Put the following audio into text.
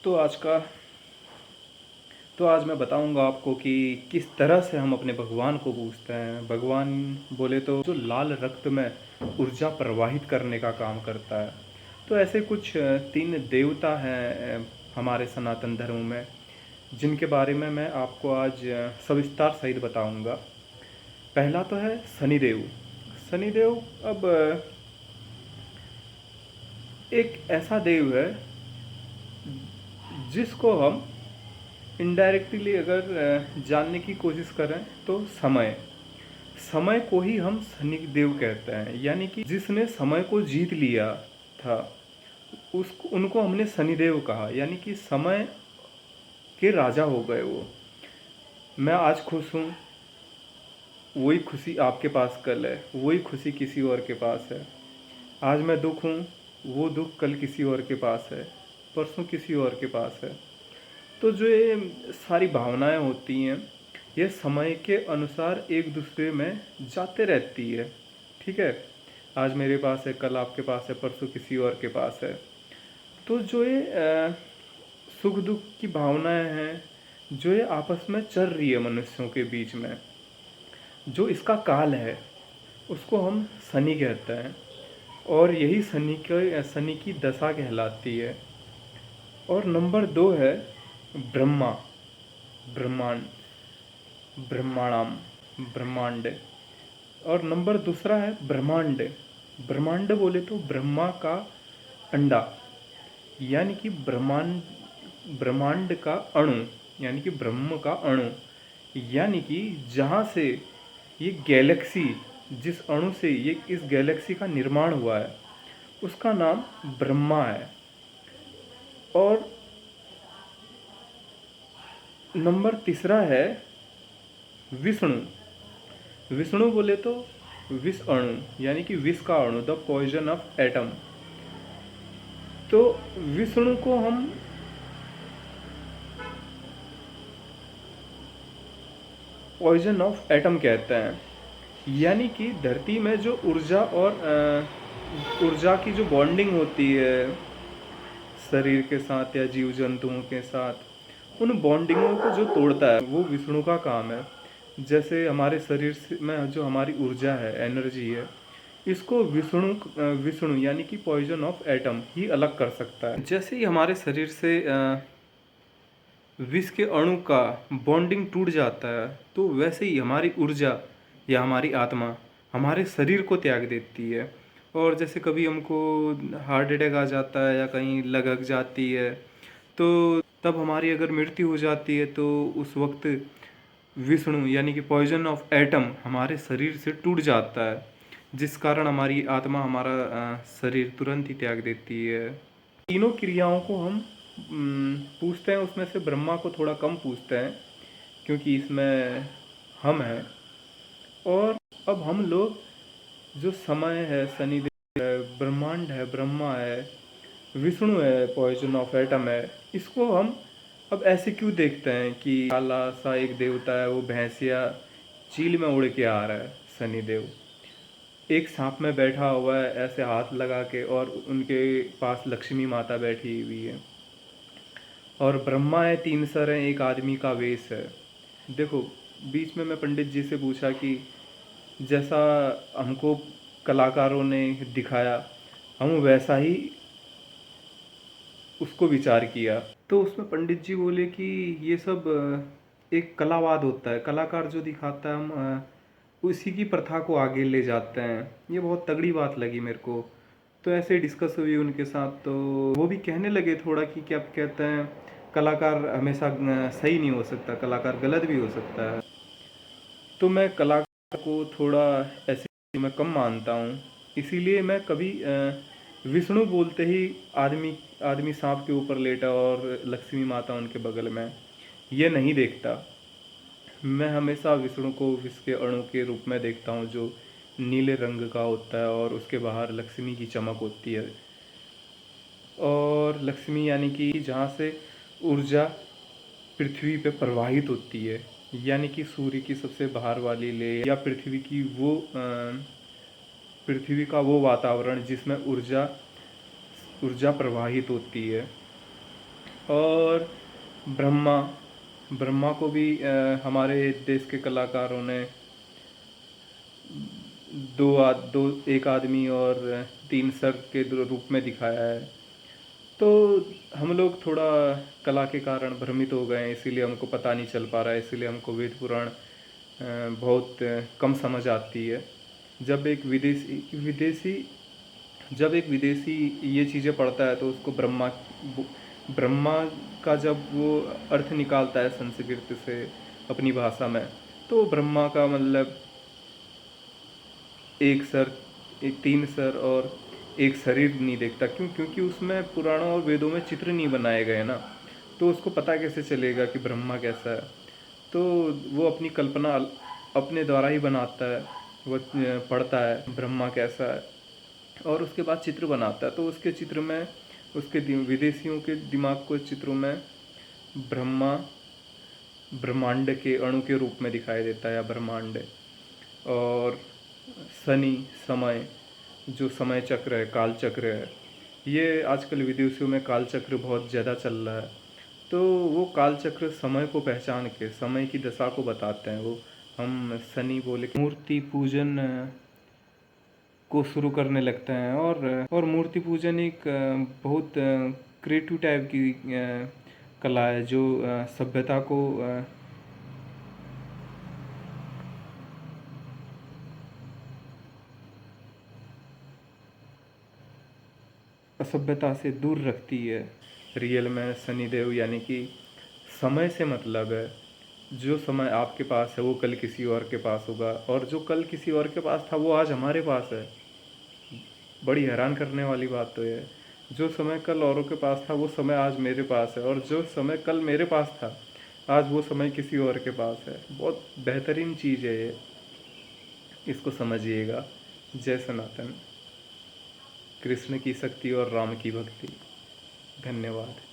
तो आज का तो आज मैं बताऊंगा आपको कि किस तरह से हम अपने भगवान को पूजते हैं। भगवान बोले तो जो लाल रक्त में ऊर्जा प्रवाहित करने का काम करता है। तो ऐसे कुछ तीन देवता हैं हमारे सनातन धर्म में, जिनके बारे में मैं आपको आज सविस्तार सहित बताऊंगा। पहला तो है शनिदेव। शनिदेव अब एक ऐसा देव है जिसको हम इनडायरेक्टली अगर जानने की कोशिश करें तो समय समय को ही हम शनिदेव कहते हैं, यानी कि जिसने समय को जीत लिया था उसको उनको हमने शनिदेव कहा, यानी कि समय के राजा हो गए वो। मैं आज खुश हूँ, वही खुशी आपके पास कल है, वही खुशी किसी और के पास है। आज मैं दुख हूँ, वो दुख कल किसी और के पास है, परसों किसी और के पास है। तो जो ये सारी भावनाएं होती हैं, ये समय के अनुसार एक दूसरे में जाते रहती है। ठीक है, आज मेरे पास है, कल आपके पास है, परसों किसी और के पास है। तो जो ये सुख दुख की भावनाएं हैं, जो ये आपस में चल रही है मनुष्यों के बीच में, जो इसका काल है, उसको हम शनि कहते हैं। और यही शनि की दशा कहलाती है। और नंबर दो है ब्रह्मा, ब्रह्मांड, ब्रह्मांडम, ब्रह्मांड। और नंबर दूसरा है ब्रह्मांड। ब्रह्मांड बोले तो ब्रह्मा का अंडा, यानी कि ब्रह्मांड, ब्रह्मांड का अणु, यानी कि ब्रह्म का अणु, यानी कि जहाँ से ये गैलेक्सी, जिस अणु से ये इस गैलेक्सी का निर्माण हुआ है, उसका नाम ब्रह्मा है। और नंबर तीसरा है विष्णु। विष्णु बोले तो विष अणु, यानी कि विष का अणु, द पॉइजन ऑफ एटम। तो विष्णु को हम पॉइजन ऑफ एटम कहते हैं, यानी कि धरती में जो ऊर्जा और ऊर्जा की जो बॉन्डिंग होती है शरीर के साथ या जीव जंतुओं के साथ, उन बॉन्डिंगों को जो तोड़ता है वो विष्णु का काम है। जैसे हमारे शरीर में जो हमारी ऊर्जा है, एनर्जी है, इसको विष्णु यानी कि पॉइजन ऑफ एटम ही अलग कर सकता है। जैसे ही हमारे शरीर से विष के अणु का बॉन्डिंग टूट जाता है, तो वैसे ही हमारी ऊर्जा या हमारी आत्मा हमारे शरीर को त्याग देती है। और जैसे कभी हमको हार्ट अटैक आ जाता है या कहीं लगक जाती है, तो तब हमारी अगर मृत्यु हो जाती है, तो उस वक्त विष्णु यानी कि पॉइजन ऑफ एटम हमारे शरीर से टूट जाता है, जिस कारण हमारी आत्मा हमारा शरीर तुरंत ही त्याग देती है। तीनों क्रियाओं को हम पूछते हैं, उसमें से ब्रह्मा को थोड़ा कम पूछते हैं क्योंकि इसमें हम हैं। और अब हम लोग जो समय है, शनिदेव है, ब्रह्मांड है, ब्रह्मा है, विष्णु है, पॉइजन ऑफ एटम है, इसको हम अब ऐसे क्यों देखते हैं कि काला सा एक देवता है, वो भैंस या चील में उड़ के आ रहा है शनिदेव, एक सांप में बैठा हुआ है ऐसे हाथ लगा के, और उनके पास लक्ष्मी माता बैठी हुई है। और ब्रह्मा है, तीन सर हैं, एक आदमी का वेश है। देखो, बीच में मैं पंडित जी से पूछा कि जैसा हमको कलाकारों ने दिखाया, हम वैसा ही उसको विचार किया। तो उसमें पंडित जी बोले कि ये सब एक कलावाद होता है, कलाकार जो दिखाता है हम उसी की प्रथा को आगे ले जाते हैं। ये बहुत तगड़ी बात लगी मेरे को। तो ऐसे डिस्कस हुई उनके साथ, तो वो भी कहने लगे थोड़ा कि क्या कहते हैं, कलाकार हमेशा सही नहीं हो सकता, कलाकार गलत भी हो सकता है। तो मैं कलाकार को थोड़ा ऐसे मैं कम मानता हूँ, इसीलिए मैं कभी विष्णु बोलते ही आदमी आदमी सांप के ऊपर लेटा और लक्ष्मी माता उनके बगल में, ये नहीं देखता। मैं हमेशा विष्णु को विष के अणु के रूप में देखता हूँ, जो नीले रंग का होता है और उसके बाहर लक्ष्मी की चमक होती है। और लक्ष्मी यानी कि जहाँ से ऊर्जा पृथ्वी पे प्रवाहित होती है, यानी कि सूर्य की सबसे बाहर वाली लेयर, या पृथ्वी का वो वातावरण जिसमें ऊर्जा ऊर्जा प्रवाहित होती है, और ब्रह्मा ब्रह्मा को भी हमारे देश के कलाकारों ने दो एक आदमी और तीन सर के रूप में दिखाया है। तो हम लोग थोड़ा कला के कारण भ्रमित हो गए हैं, इसीलिए हमको पता नहीं चल पा रहा है, इसीलिए हमको वेद पुराण बहुत कम समझ आती है। जब एक विदेशी जब एक विदेशी ये चीज़ें पढ़ता है तो उसको ब्रह्मा का जब वो अर्थ निकालता है संस्कृत से अपनी भाषा में, तो ब्रह्मा का मतलब एक सर, एक तीन सर और एक शरीर नहीं देखता। क्योंकि उसमें पुराणों और वेदों में चित्र नहीं बनाए गए ना, तो उसको पता कैसे चलेगा कि ब्रह्मा कैसा है। तो वो अपनी कल्पना अपने द्वारा ही बनाता है। वो पढ़ता है ब्रह्मा कैसा है और उसके बाद चित्र बनाता है। तो उसके चित्र में विदेशियों के दिमाग को चित्रों में ब्रह्मा ब्रह्मांड के अणु के रूप में दिखाई देता है, या ब्रह्मांड। और शनि समय, जो समय चक्र है, काल चक्र है, ये आजकल विदेशियों में काल चक्र बहुत ज़्यादा चल रहा है। तो वो काल चक्र समय को पहचान के समय की दशा को बताते हैं। वो हम शनि बोले मूर्ति पूजन को शुरू करने लगते हैं। और मूर्ति पूजन एक बहुत क्रिएटिव टाइप की कला है, जो सभ्यता को असभ्यता से दूर रखती है। रियल में शनिदेव यानी कि समय से मतलब है, जो समय आपके पास है वो कल किसी और के पास होगा, और जो कल किसी और के पास था वो आज हमारे पास है। बड़ी हैरान करने वाली बात तो है, जो समय कल औरों के पास था वो समय आज मेरे पास है, और जो समय कल मेरे पास था आज वो समय किसी और के पास है। बहुत बेहतरीन चीज़ है ये, इसको समझिएगा। जय सनातन। कृष्ण की शक्ति और राम की भक्ति। धन्यवाद।